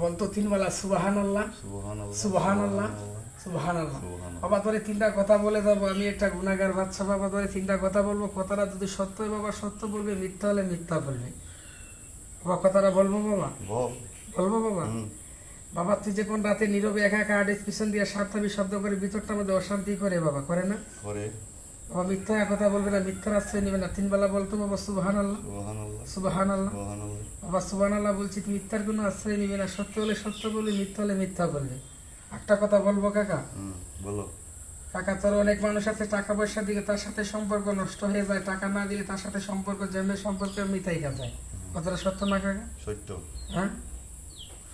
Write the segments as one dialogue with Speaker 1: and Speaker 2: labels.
Speaker 1: বলতো তিনবেলা সুবহানাল্লাহ সুবহানাল্লাহ সুবহানাল্লাহ। বাবা তোরে তিনটা কথা বলে দেবো, আমি একটা গুনাহগার বাচ্চা বাবা, তোরে তিনটা কথা বলবো, কথাটা যদি সত্য হয় বাবা সত্য বলবে, মিথ্যা হলে মিথ্যা বলবে বাবা। কথাটা বলবো বাবা, বলবো বাবা। বাবা তুই যে কোন রাতে নীরবে একা একা আডিস পিছন দিয়ে স্বার্থাবি শব্দ করে ভিতরটা মধ্যে অশান্তি করে বাবা, করে না?
Speaker 2: করে।
Speaker 1: বাবা মিথ্যা কথা বলবে না, মিথ্যার আশ্রয় নেবে না। তিনবেলা বলতো বাবা সুবহানাল্লাহ সুবহানাল্লাহ। বাবা সুবহানাল্লাহ বলছি, মিথ্যার কোনো আশ্রয় নিবে না, সত্য হলে সত্য বলবে, মিথ্যা হলে মিথ্যা বলবে। একটা কথা বলবো কাকা,
Speaker 2: বলো
Speaker 1: কাকা। তোর অনেক মানুষ আছে টাকা পয়সা দিকে তার সাথে সম্পর্ক নষ্ট হয়ে যায়, টাকা না দিলে তার সাথে সম্পর্ক জমে, সম্পর্ক মিটাই যায়। কথাটা সত্য না কাকা?
Speaker 2: সত্য।
Speaker 1: হ্যাঁ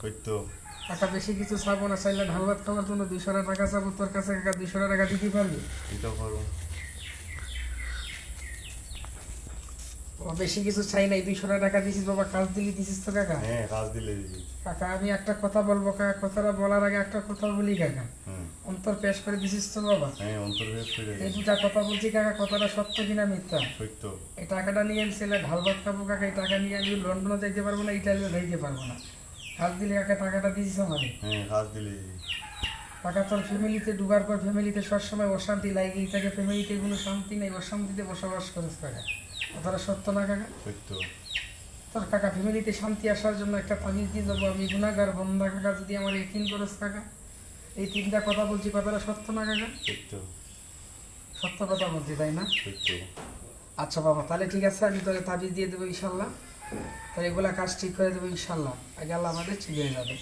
Speaker 2: সত্য।
Speaker 1: টাকা বেশি কিছু চাবো না, চাইলে ঢাল ভাত খাওয়ার জন্য 200 টাকা চাবো তোর কাছে, কাকা 200 টাকা দিতে পারবি?
Speaker 2: দিতে পারবো।
Speaker 1: বেশি কিছু চাই নাই, 200 টাকা দিছিস বাবা, কাজ দিলি দিছিস তো কাকা?
Speaker 2: হ্যাঁ কাজ দিলে দিছি
Speaker 1: কাকা। আমি একটা কথা বলবো কাকা, কথাটা বলার আগে একটা কথা বলি কাকা। অন্তর পেশ করে দিছিস তো বাবা?
Speaker 2: হ্যাঁ অন্তর পেশ করে।
Speaker 1: এই দুটা কথা বলছি কাকা, কথাটা সত্য কিনা মিথ্যা?
Speaker 2: সত্য।
Speaker 1: এই টাকাটা নিয়ে আমি ছেলে ঢাল ভাত খাবো কাকা, এই টাকা নিয়ে আমি লন্ডনে যাইতে পারবো না, ইটালিও যাইতে পারবো না। কাজ দিলে কাকা টাকাটা দিছিস আমাকে?
Speaker 2: হ্যাঁ কাজ দিলে।
Speaker 1: টাকা তোর ফ্যামিলিতে ঢুকার পর ফ্যামিলিতে সবসময় অশান্তি লাগে, থাকে ফ্যামিলিতে কোনো শান্তি নেই, অশান্তিতে বসবাস করিস কাকা। কথাটা সত্য না কাকা?
Speaker 2: সত্য।
Speaker 1: তোর কাকা ফ্যামিলিতে শান্তি আসার জন্য একটা তাবিজ দিয়ে দেবো, আমি গুনাহগার বন্দা কাকা, যদি আমার ইয়াকিন করিস কাকা। এই তিনটা কথা বলছি, কথাটা সত্য না কাকা?
Speaker 2: সত্য।
Speaker 1: সত্য কথা বলছি তাই না?
Speaker 2: সত্য।
Speaker 1: আচ্ছা বাবা তাহলে ঠিক আছে, আমি তোকে তাবিজ দিয়ে দেবো ইনশাল্লাহ। তাহলে এগুলা কাজ ঠিক করে দেবো ইনশাল্লাহ, আগে আল্লাহ আমাদের ঠিক হয়ে যাবে।